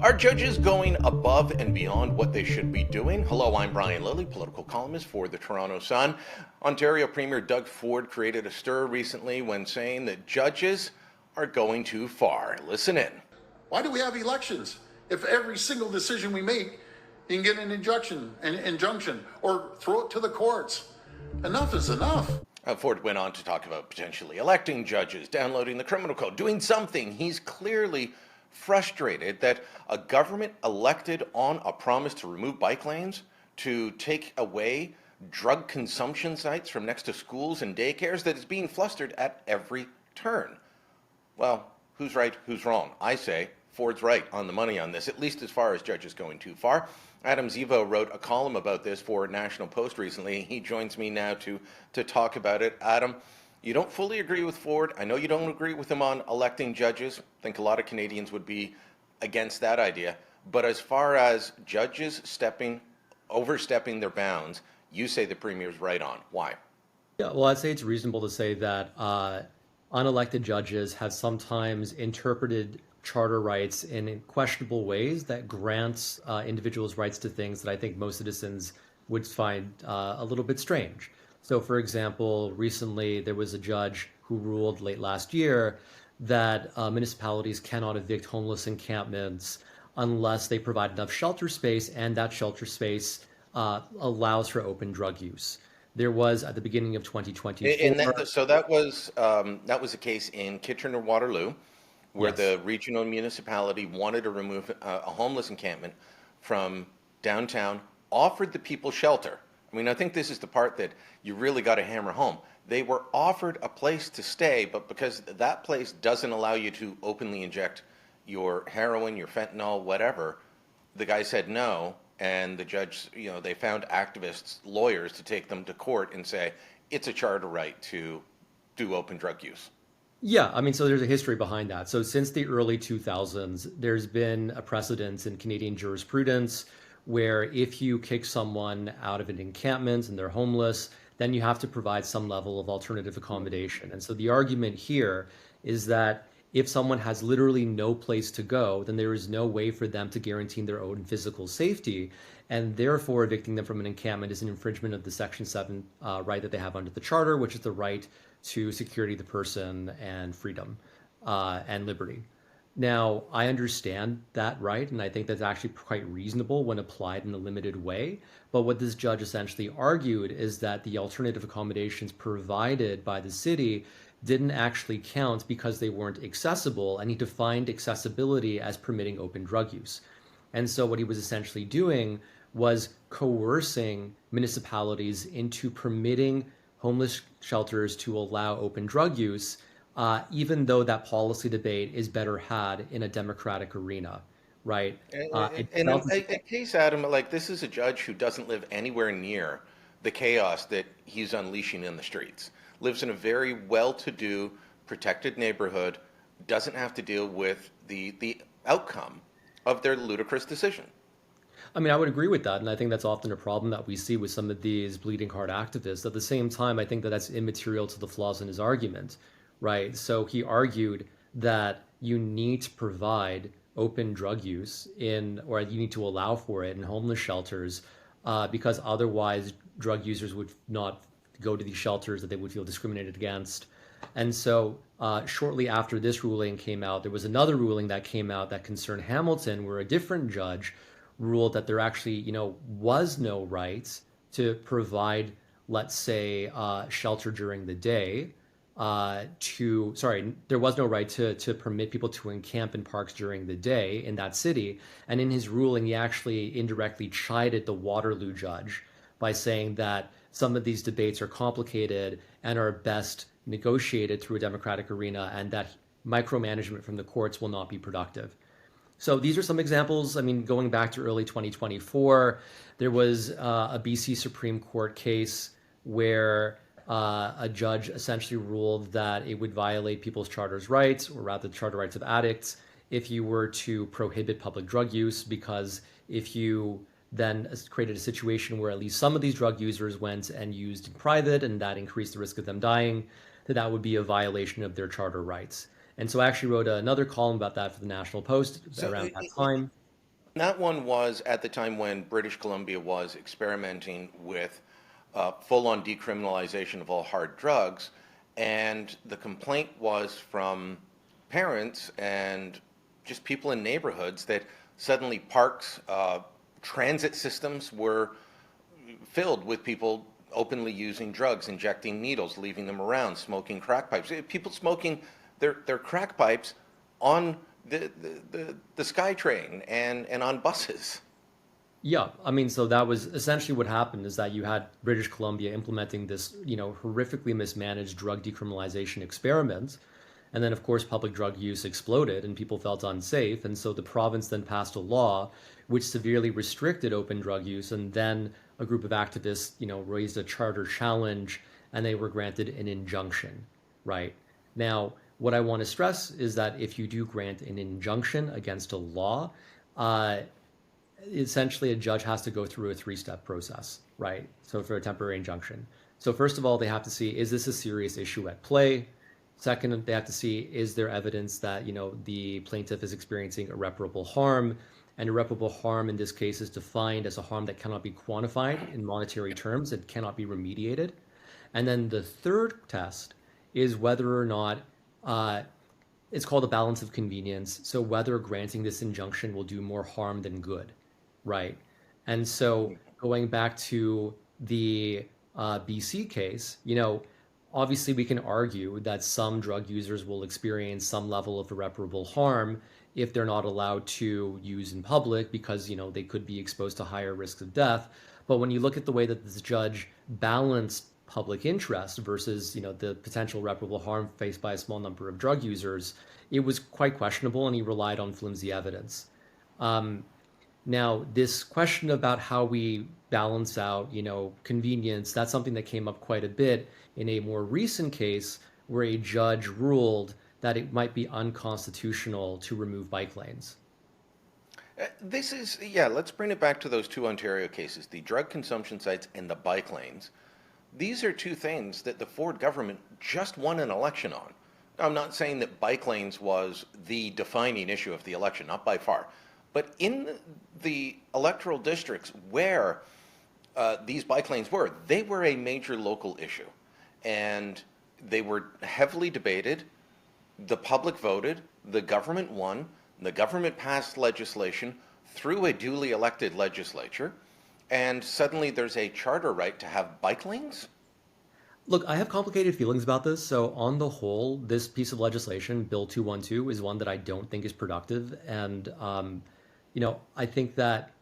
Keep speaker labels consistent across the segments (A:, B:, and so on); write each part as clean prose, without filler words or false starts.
A: Are judges going above and beyond what they should be doing? Hello, I'm Brian Lilley, political columnist for the Toronto Sun. Ontario Premier Doug Ford created a stir recently when saying that judges are going too far. Listen in.
B: Why do we have elections if every single decision we make, you can get an injunction, or throw it to the courts? Enough is enough.
A: Ford went on to talk about potentially electing judges, downloading the criminal code, doing something. He's clearly frustrated that a government elected on a promise to remove bike lanes, to take away drug consumption sites from next to schools and daycares, that is being flustered at every turn. Well, who's right, who's wrong? I say Ford's right on the money on this, at least as far as judges going too far. Adam Zivo wrote a column about this for National Post recently. He joins me now to talk about it. Adam, you don't fully agree with Ford. I know you don't agree with him on electing judges. I think a lot of Canadians would be against that idea. But as far as judges overstepping their bounds, you say the Premier's right on. Why?
C: Yeah, well, I'd say it's reasonable to say that unelected judges have sometimes interpreted charter rights in questionable ways that grants individuals rights to things that I think most citizens would find a little bit strange. So, for example, recently there was a judge who ruled late last year that municipalities cannot evict homeless encampments unless they provide enough shelter space, and that shelter space allows for open drug use. There was at the beginning of 2024.
A: So that was a case in Kitchener-Waterloo, where
C: Yes.
A: the regional municipality wanted to remove a homeless encampment from downtown, offered the people shelter. I mean, I think this is the part that you really got to hammer home. They were offered a place to stay, but because that place doesn't allow you to openly inject your heroin, your fentanyl, whatever, the guy said no, and the judge, they found activists, lawyers, to take them to court and say it's a charter right to do open drug use.
C: Yeah, I mean, so there's a history behind that. So since the early 2000s, there's been a precedent in Canadian jurisprudence where if you kick someone out of an encampment and they're homeless, then you have to provide some level of alternative accommodation. And so the argument here is that if someone has literally no place to go, then there is no way for them to guarantee their own physical safety. And therefore, evicting them from an encampment is an infringement of the Section 7 right that they have under the Charter, which is the right to security of the person and freedom and liberty. Now, I understand that right, and I think that's actually quite reasonable when applied in a limited way. But what this judge essentially argued is that the alternative accommodations provided by the city didn't actually count because they weren't accessible, and he defined accessibility as permitting open drug use. And so what he was essentially doing was coercing municipalities into permitting homeless shelters to allow open drug use, even though that policy debate is better had in a democratic arena, right?
A: In a case, Adam, like this is a judge who doesn't live anywhere near the chaos that he's unleashing in the streets. Lives in a very well-to-do, protected neighborhood, doesn't have to deal with the outcome of their ludicrous decision.
C: I mean, I would agree with that, and I think that's often a problem that we see with some of these bleeding heart activists. At the same time, I think that that's immaterial to the flaws in his argument, right? So he argued that you need to provide open drug use or you need to allow for it in homeless shelters, because otherwise drug users would not go to these shelters, that they would feel discriminated against. And so shortly after this ruling came out, there was another ruling that came out that concerned Hamilton, where a different judge ruled that there actually, was no right to provide, let's say, shelter during the day. There was no right to permit people to encamp in parks during the day in that city. And in his ruling, he actually indirectly chided the Waterloo judge by saying that some of these debates are complicated and are best negotiated through a democratic arena, and that micromanagement from the courts will not be productive. So these are some examples. I mean, going back to early 2024, there was a BC Supreme Court case where a judge essentially ruled that it would violate people's charter's rights, or rather the charter rights of addicts, if you were to prohibit public drug use, because if you then created a situation where at least some of these drug users went and used in private, and that increased the risk of them dying, that would be a violation of their charter rights. And so I actually wrote another column about that for the National Post around that time.
A: That one was at the time when British Columbia was experimenting with full-on decriminalization of all hard drugs, and the complaint was from parents and just people in neighborhoods that suddenly parks, transit systems were filled with people openly using drugs, injecting needles, leaving them around, smoking crack pipes. People smoking their crack pipes on the SkyTrain and on buses.
C: Yeah, I mean, so that was essentially what happened is that you had British Columbia implementing this, horrifically mismanaged drug decriminalization experiment. And then, of course, public drug use exploded and people felt unsafe. And so the province then passed a law which severely restricted open drug use. And then a group of activists, raised a charter challenge and they were granted an injunction, right? Now, what I want to stress is that if you do grant an injunction against a law, essentially a judge has to go through a three-step process, right? So for a temporary injunction. So first of all, they have to see, is this a serious issue at play? Second, they have to see, is there evidence that, the plaintiff is experiencing irreparable harm? And irreparable harm in this case is defined as a harm that cannot be quantified in monetary terms. It cannot be remediated. And then the third test is whether or not it's called a balance of convenience. So whether granting this injunction will do more harm than good, right? And so going back to the BC case, obviously we can argue that some drug users will experience some level of irreparable harm if they're not allowed to use in public because, they could be exposed to higher risks of death. But when you look at the way that this judge balanced public interest versus, the potential irreparable harm faced by a small number of drug users, it was quite questionable and he relied on flimsy evidence. Now, this question about how we balance out, convenience, that's something that came up quite a bit in a more recent case where a judge ruled that it might be unconstitutional to remove bike lanes.
A: Let's bring it back to those two Ontario cases, the drug consumption sites and the bike lanes. These are two things that the Ford government just won an election on. I'm not saying that bike lanes was the defining issue of the election, not by far. But in the electoral districts where these bike lanes were, they were a major local issue. And they were heavily debated. The public voted, the government won, the government passed legislation through a duly elected legislature, and suddenly there's a charter right to have bike lanes?
C: Look, I have complicated feelings about this. So, on the whole, this piece of legislation, Bill 212, is one that I don't think is productive. And, I think that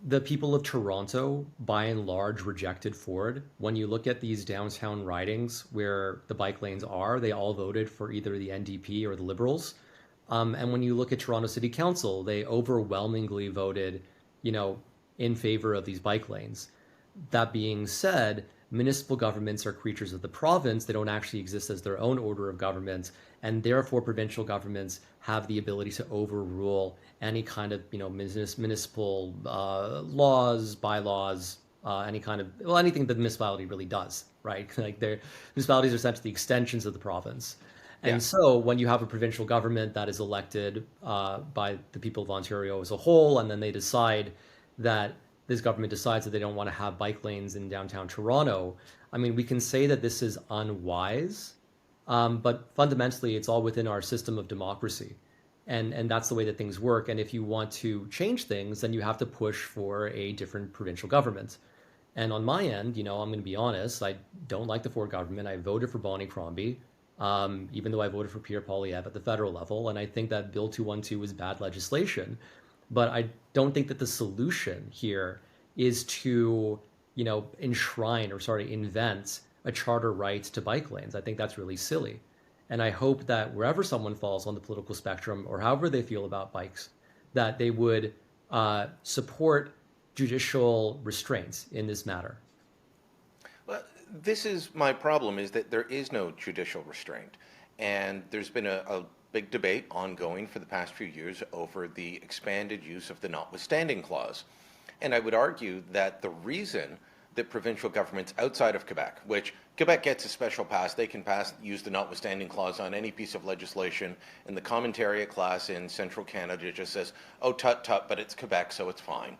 C: the people of Toronto, by and large, rejected Ford. When you look at these downtown ridings where the bike lanes are, they all voted for either the NDP or the Liberals. And when you look at Toronto City Council, they overwhelmingly voted, in favor of these bike lanes. That being said, municipal governments are creatures of the province. They don't actually exist as their own order of government. And therefore, provincial governments have the ability to overrule any kind of, municipal laws, bylaws, anything that the municipality really does, right? Like their municipalities are essentially extensions of the province. And so when you have a provincial government that is elected by the people of Ontario as a whole, and then they decide that this government decides that they don't want to have bike lanes in downtown Toronto, I mean, we can say that this is unwise, but fundamentally it's all within our system of democracy. And that's the way that things work. And if you want to change things, then you have to push for a different provincial government. And on my end, I'm going to be honest, I don't like the Ford government. I voted for Bonnie Crombie, even though I voted for Pierre Poilievre at the federal level. And I think that Bill 212 is bad legislation. But I don't think that the solution here is to, invent a charter right to bike lanes. I think that's really silly. And I hope that wherever someone falls on the political spectrum or however they feel about bikes, that they would support judicial restraints in this matter.
A: Well, this is my problem, is that there is no judicial restraint. And there's been a big debate ongoing for the past few years over the expanded use of the Notwithstanding clause. And I would argue that the reason that provincial governments outside of Quebec, which Quebec gets a special pass. They can use the notwithstanding clause on any piece of legislation. And the commentariat class in central Canada just says, oh, tut, tut, but it's Quebec, so it's fine.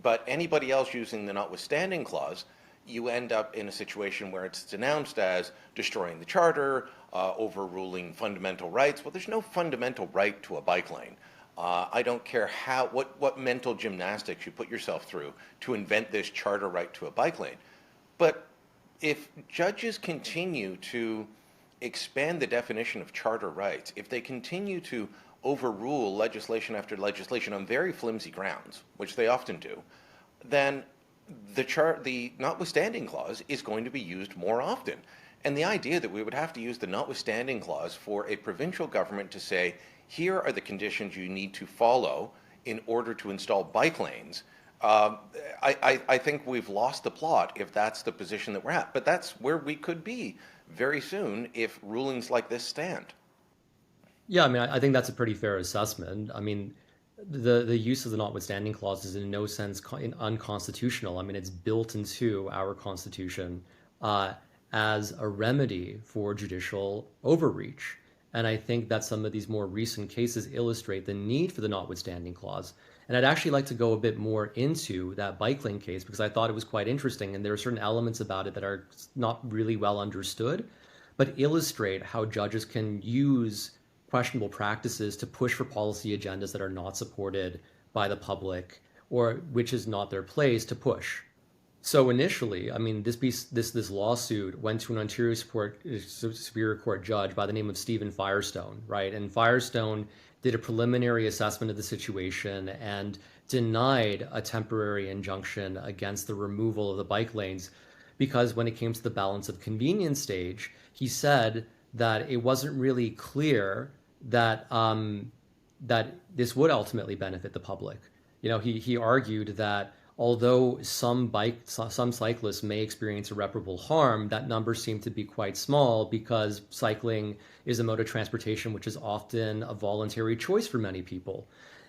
A: But anybody else using the notwithstanding clause, you end up in a situation where it's denounced as destroying the charter, overruling fundamental rights. Well, there's no fundamental right to a bike lane. I don't care what mental gymnastics you put yourself through to invent this charter right to a bike lane. But if judges continue to expand the definition of charter rights, if they continue to overrule legislation after legislation on very flimsy grounds, which they often do, then the notwithstanding clause is going to be used more often. And the idea that we would have to use the notwithstanding clause for a provincial government to say, here are the conditions you need to follow in order to install bike lanes, I think we've lost the plot if that's the position that we're at. But that's where we could be very soon if rulings like this stand.
C: Yeah, I mean, I think that's a pretty fair assessment. I mean, the use of the notwithstanding clause is in no sense unconstitutional. I mean, it's built into our Constitution as a remedy for judicial overreach. And I think that some of these more recent cases illustrate the need for the notwithstanding clause. And I'd actually like to go a bit more into that bike lane case because I thought it was quite interesting. And there are certain elements about it that are not really well understood, but illustrate how judges can use questionable practices to push for policy agendas that are not supported by the public or which is not their place to push. So initially, I mean, this lawsuit went to an Ontario Superior Court judge by the name of Stephen Firestone, right? And Firestone did a preliminary assessment of the situation and denied a temporary injunction against the removal of the bike lanes because when it came to the balance of convenience stage, he said that it wasn't really clear that that this would ultimately benefit the public. You know, he argued that although some cyclists may experience irreparable harm, that number seemed to be quite small because cycling is a mode of transportation which is often a voluntary choice for many people.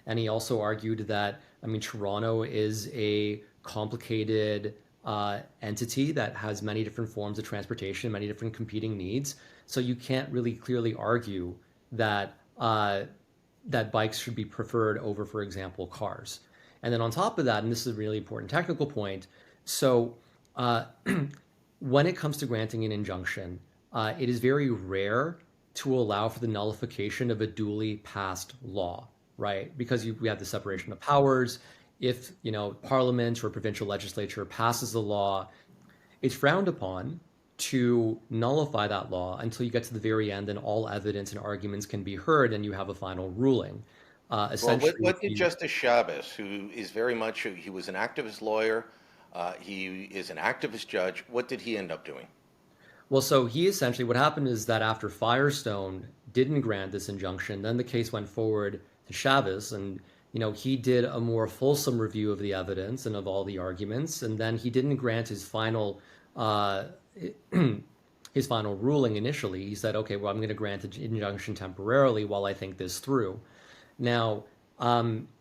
C: And he also argued that, I mean, Toronto is a complicated entity that has many different forms of transportation, many different competing needs. So you can't really clearly argue that that bikes should be preferred over, for example, cars. And then on top of that, and this is a really important technical point, so when it comes to granting an injunction, it is very rare to allow for the nullification of a duly passed law, right? Because we have the separation of powers. If, you know, Parliament or provincial legislature passes a law, it's frowned upon to nullify that law until you get to the very end and all evidence and arguments can be heard and you have a final ruling.
A: Essentially, well, what did Justice Chavez, who is very much, he was an activist lawyer, he is an activist judge, what did he end up doing?
C: Well, so he essentially, what happened is that after Firestone didn't grant this injunction, then the case went forward to Chavez, and you know, he did a more fulsome review of the evidence and of all the arguments, and then he didn't grant his final ruling initially. He said, okay, well, I'm going to grant an injunction temporarily while I think this through. Now,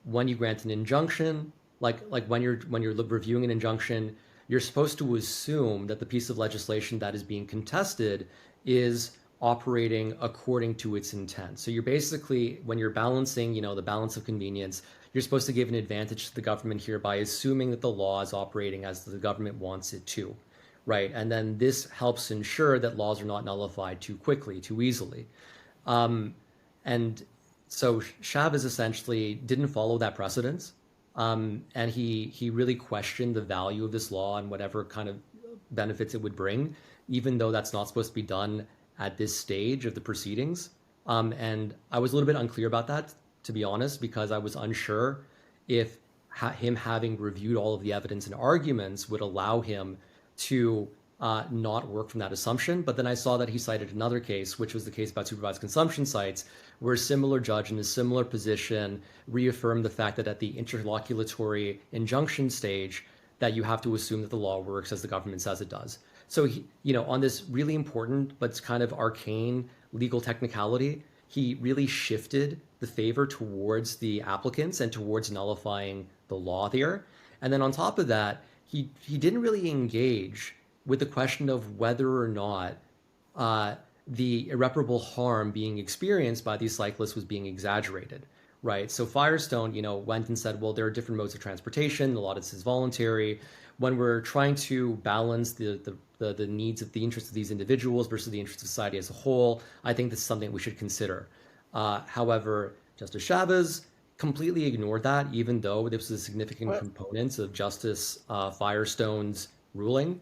C: when you grant an injunction, like when you're reviewing an injunction, you're supposed to assume that the piece of legislation that is being contested is operating according to its intent. So you're basically, when you're balancing, you know, the balance of convenience, you're supposed to give an advantage to the government here by assuming that the law is operating as the government wants it to, right? And then this helps ensure that laws are not nullified too quickly, too easily. And so Chavez essentially didn't follow that precedence, and he really questioned the value of this law and whatever kind of benefits it would bring, even though that's not supposed to be done at this stage of the proceedings. And I was a little bit unclear about that, to be honest, because I was unsure if him having reviewed all of the evidence and arguments would allow him to not work from that assumption. But then I saw that he cited another case, which was the case about supervised consumption sites, where a similar judge in a similar position reaffirmed the fact that at the interlocutory injunction stage, that you have to assume that the law works as the government says it does. So, you know, on this really important but kind of arcane legal technicality, he really shifted the favor towards the applicants and towards nullifying the law there. And then on top of that, he didn't really engage with the question of whether or not the irreparable harm being experienced by these cyclists was being exaggerated, right? So Firestone, went and said, well, there are different modes of transportation. A lot of this is voluntary. When we're trying to balance the needs of the interests of these individuals versus the interests of society as a whole, I think this is something we should consider. However, Justice Chavez completely ignored that, even though this was a significant component of Justice Firestone's ruling.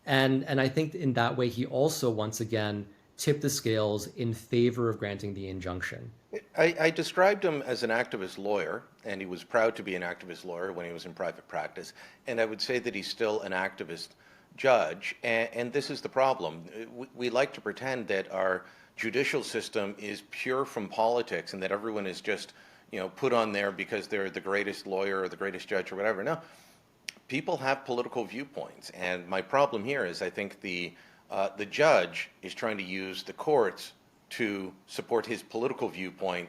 C: And I think in that way, he also, once again, tipped the scales in favor of granting the injunction.
A: I described him as an activist lawyer, and he was proud to be an activist lawyer when he was in private practice. And I would say that he's still an activist judge. And this is the problem. We like to pretend that our judicial system is pure from politics and that everyone is just, put on there because they're the greatest lawyer or the greatest judge or whatever. No, people have political viewpoints. And my problem here is I think the judge is trying to use the courts to support his political viewpoint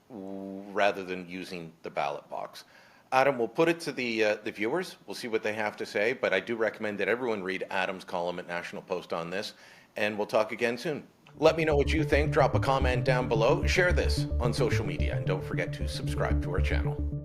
A: rather than using the ballot box. Adam, we'll put it to the viewers. We'll see what they have to say, but I do recommend that everyone read Adam's column at National Post on this, and we'll talk again soon. Let me know what you think. Drop a comment down below. Share this on social media, and don't forget to subscribe to our channel.